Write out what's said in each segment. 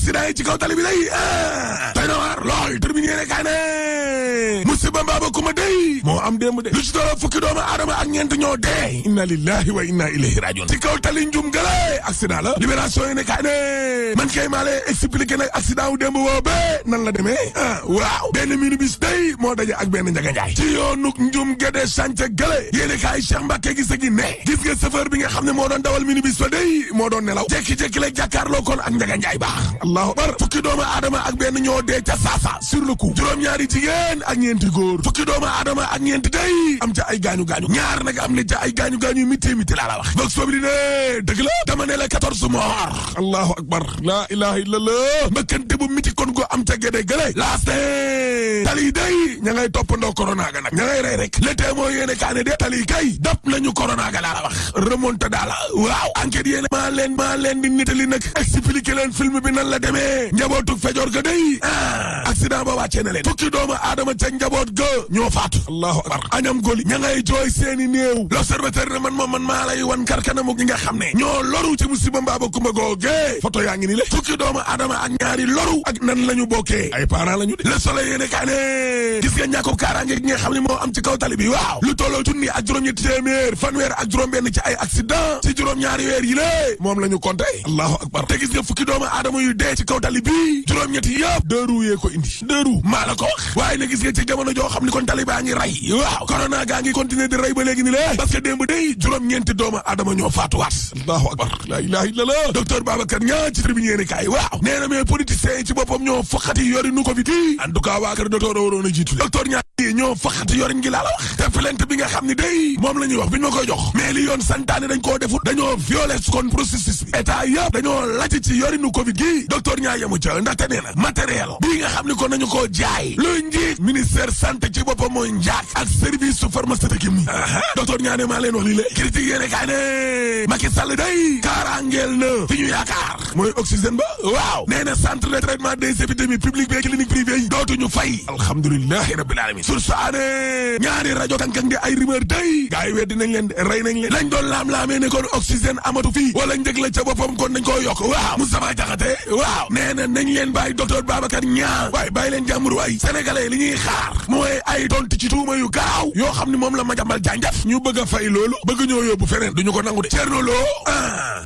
accident yi ci kaw tali bi day doy na waar lool terminé yéene kaay ne musiba mbaaba kuma day moo am démb de lu ci doon fukki doomu aadama ak ñeent ñoo dee inna lillahi wa inna ilayhi rajiun ci kaw tali njum gale accident la libération yéene kaay ne man kay maa lay expliqué nag accident wu démb boobe nan la demee waaw benn minibus day moo daje ak benn njaganjaay ci yoonu njum gede sànce gale yéene kaay Cheikh Mbacke gis gi ne gis nga chauffeur bi nga xam ne moo doon dawal minibus ba day moo doon nelaw jékki-jékki la jàkkaarloo kon ak njaganjaay baax allahu akbar fukki doomu aadama ak benn ñoo dee ca saasa sur le coup juróom-ñaari jigéen ak ñeenti góor fukki doomu aadama ak ñeenti day am ca ay gaañu-gaañu ñaar nag am ne ca ay gaañu-gaañu miti laa la wax vox populi ne dëgg la dama ne la 14 morts allahu akbar la ilaha illallah mbëkkante bu miti kon go am ca gédé gële laaste tali day ña ngay toppandoo corona ga nag ña ngay rey rek le témoin yéene kaane de tali kay dap nañu corona ga laa la wax remonte daala waaw enquête yéene maa leen di nitali nag expliqué leen film bi nan la demee njabootu fejoor ga day accident ba wàccee na leen fukki doomu aadama ca njaboot ga ñoo faatu allahu akbar añam goli ña ngay jooy seeni néew l'observateur ne man maa lay wan karkanamu ñi nga xam ne ñoo loru ci musiba mbaaba kumba googe photo yaa ngi ni le fukki doomu aadama ak ñaari loru ak nan la ñu bokkee ay parents la ñu de le soleil yéene kaa ne gis nga ñàkkub kaaraange gi nga xam ne moo am ci kaw tali bi waaw lu tolloo junni ak juróom-ñetti téeméer fanweer ak juróom-benn ci ay accident ci juróom-ñaari weer yi lée moom la ñu compté allahu akbar te gis nga fukki doomu aadama yu dee ci kaw tali bi juróom-ñetti yëpp deux roues yee ko indi deux roues maa la ko wax waaye ne gis nga ci jamono joo xam ni kon tali baa ngi rey waaw corona gaa ngi continuer di rey ba léegi ni lée parce que démb day juróom-ñeenti doomu aadama ñoo faatuwaat allahu akbar la ilaha illallah docteur Babacar Niang ci tribune yéene kaay waaw nee na mais politiciens yi ci boppam ñoo foqati yori nu Covid yi en tout cas waa kër docteur a waroon a jiitu docteur Niang ñoo foqati yori ngi laa la wax te plainte bi nga xam ni day moom la ñuy wax bi ñu ma koy jox mais li yoon santaane dañ koo defut dañoo violé kon processus bi état yëpp dañoo lajj ci yori nu Covid gi docteur Niang yemu ca ndaxte nee na matériel bii nga xam ni kon nañu koo jaay luy njiit ministère santé ci boppam mooy njaak ak service pharmaceutique yi docteur Niang ne maa leen wax lii la critique yéene kaa ne Macky Sall day kaaraangeel na fi ñu yaakaar mooy oxygène ba waaw nee na centre de traitement des épidémies publiques bi clinique privée yi dootuñu fay alhamdulilahi rabbil alamin source aane ñaari rajo kankang di ay rumeur day gaa yi weddi nañ leen de rey nañ leen lañ doon laam-laamee ne kon oxygène amatu fii wala njëg la ca boppam kon nañ koo yokk waaw Moustapha Diakhaté waaw nee na nañ leen bàyyi docteur Babacar Niang waaye bàyyi leen jàmbur waay sénégalais li ñuy xaar mooy ay tontu ci tuuma yu gaaw yoo xam ne moom la ma jàmbal jànjaf ñu bëgg a fay loolu bëgg ñoo yóbbu feneen duñu ko nangu de Thierno Lo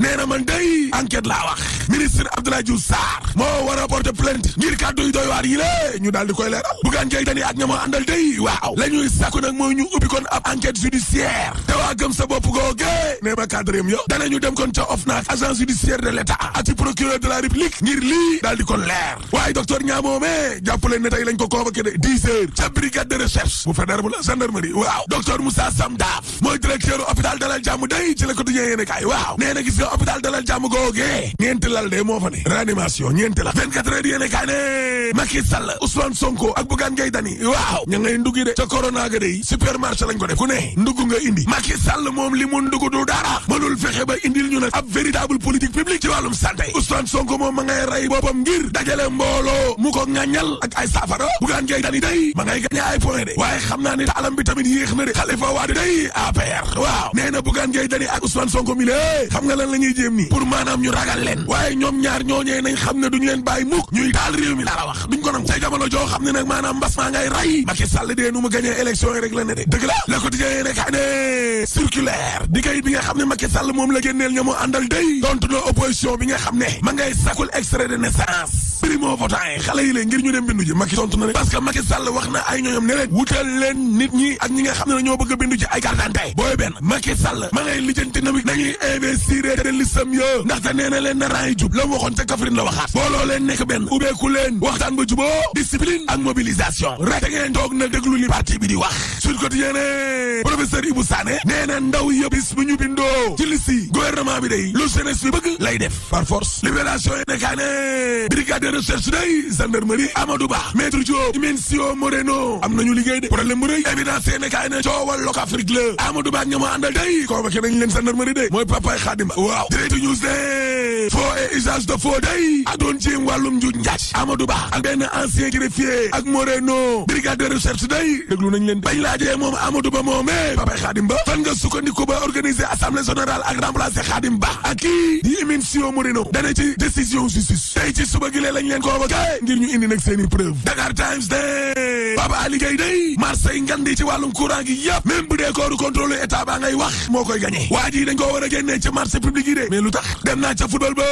nee na man day enquête laa wax ministre Abdoulaye Diouf Sarr moo war a porter plainte ngir kàddu yu doy waar yi lée ñu daal di koy leeral Bougane Gueye Dany ak ña moo àndal day waaw la ñuy sàkku nag mooy ñu ubbi kon ab enquête judiciaire te waa gëm sa bopp googe nee ma quatrième yo danañu dem kon ca OFNAC agence judiciaire de l'État ak ci procureur de la République ngir lii daal di kon leer waaye docteur Niang moomee jàppaleen ne tey lañ ko convoqué de 10 heures ca brigade de recherche bu fédéral bu la gendarmerie waaw docteur Moussa Sam Daaf mooy directeur hôpital Dalal Jàmm day ci la quotidien yéene kaay waaw nee na gis nga hôpital Dalal Jàmm googe ñeenti lal de moo fa ne réanimation ñeenti la 24 heures yéene kaay ne Macky Sall Ousmane Sonko ak Bougane Gueye Dany waaw ña ngay nduggi de ca corona ga day supermarché lañ ko def ku ne ndugg nga indi Macky Sall moom li mu ndugg du dara mënul fexe ba indil ñu nag ab véritable politique publique ci wàllum santé Ousmane Sonko moom ma ngay rey boppam ngir dajale mbooloo mu ko ŋàññal ak ay saafara Bougane Gueye Dany day ma ngay gagné ay point de waaye xam naa ni taalam bi tamit yéex na de Khalifa Wade day APR waaw nee na Bougane Gueye Dany ak Ousmane Sonko mi lée xam nga lan la ñuy jéem ni pour maanaam ñu ragal leen waaye ñoom ñaar ñooñee nañ xam ne duñu leen bàyyi mukk ñuy taal réew mi laa la wax duñ ko nam ca jamono joo xam ne nag maanaam mbas maa ngay ray Macky Sall dee nu mu gagné élection yi rek la ne de dëgg la Le Quotidien yéene kaa ne circulaire di kayit bi nga xam ne Macky Sall moom la génneel ña mu àndal day tontu na opposition bi nga xam ne ma ngay sakul extrait de naissance primo votant yi xale yi leen ngir ñu dem bindu ji Macky tontu na leen parce que Macky Sall wax na ay ñooñam ne leen wutal leen nit ñi ak ñi nga xam ne ñoo bëgg a bindu ji ay carte d'identité booy benn Macky Sall ma ngay lijjanti na nañuy investir de listam yo ndaxte nee na leen na ran yi jub la mu waxoon ca Kaffrine la waxaat booloo leen nekk benn ubbeeku leen waxtaan ba juboo discipline ak mobilisation rek da ngeen toog na déglu li parti bi di wax Sud Quotidien ne professeur Ibou Sané nee na ndaw yëpp bis bu ñu bindoo ci liste gouvernement bi day lu jeunesse bi bëgg lay def par force libération yi nekkaa ne brigade de recherche day gendarmerie Amadou Ba maître Diop Imensio Moreno am nañu liggéey de problème bu rëy évidence yi nekkaa ne coowal Locafrique la Amadou Ba ak ña ma àndal day convoqué nañ leen gendarmerie de mooy Papaye Khadim Ba waaw Direct News de faux et usage de faux day adoon ci wàllum njuuj njaaj Amadou Ba ak benn ancien greffier ak Moreno brigade de recherche day déglu nañ leen bañ laajee moom Amadou Ba moomee Papa Khadim Ba fan nga sukkandiku ba organiser assemblée générale ak remplacer Khadim Ba ak kii di Emincio Moreno dana ci décision justice tey ci suba gi lañ leen convoqué ngir ñu indi nag seeni preuve Dakar Times de Baba Ali Gueye day Marseille ngandi ci wàllum courant gi yëpp même bu dee kooru contrôle état ba ngay wax moo koy gagné waa ji dañ koo war a génnee ci marché public yi de mais lu tax dem naa ca football ba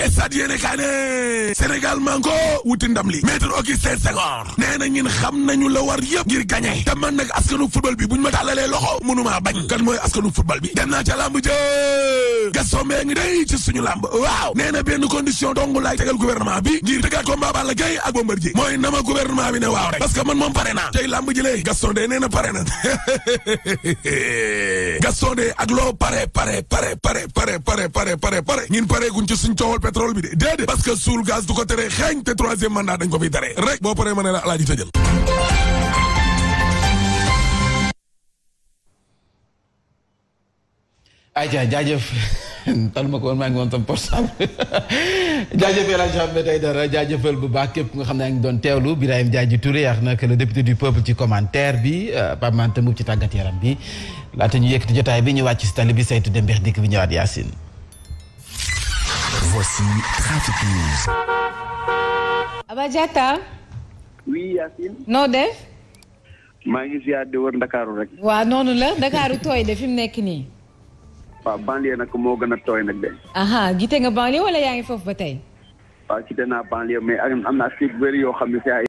stade yéene kaa ne Sénégal manko wuti ndam li maître Augustin Senghor nee na ñun xam nañu la war yëpp ngir gagné te man nag askanu football bi buñ ma tàllalee loxo mënumaa bañ kan mooy askanu football bi dem naa ca lamb jë Gaston Mbengue day ci suñu lamb waaw nee na benn condition dong laay tegal gouvernement bi ngir tëggaat combat Balla Gaye ak Bombardier mooy na ma gouvernement bi ne waaw rek parce que man moom pare naa tey lamb ji lee Gaston de nee na pare na Gaston de ak loo pare ñun pare guñ ci suñ coowal pétrole bi de déedéet parce que suul gaz du ko tere xeeñ te troisième mandat dañ ko fiy tere rek boo paree ma ne la alaaji tëjal ayca jaajëf tal ma ko woon maa ngi woon tam portable jaajëf El Hadj Ahmed Aïdara jaajëfal bu baax képp nga xam ne a ngi doon teewlu Birahim Diadji Touré ak nag le député du peuple ci commentaire bi Pape Mante mu ci tàggat yaram bi laata ñu yëkkati jotaay bi ñu wàcc si tali bi saytu dem mbeex dikk bi ñëwaat Yacine. Voici Trafic News. Aba Diatta. oui Yacine. noo def. maa ngi ziar di wër Ndakaaru rek. waaw noonu la Ndakaaru tooy de fi mu nekk nii. waaw banlieue nag moo gën a tooy nag de. gite nga banlieue wala yaa ngi foofu ba tey. waaw gite naa banlieue mais am na si bëri yoo xam ne si ay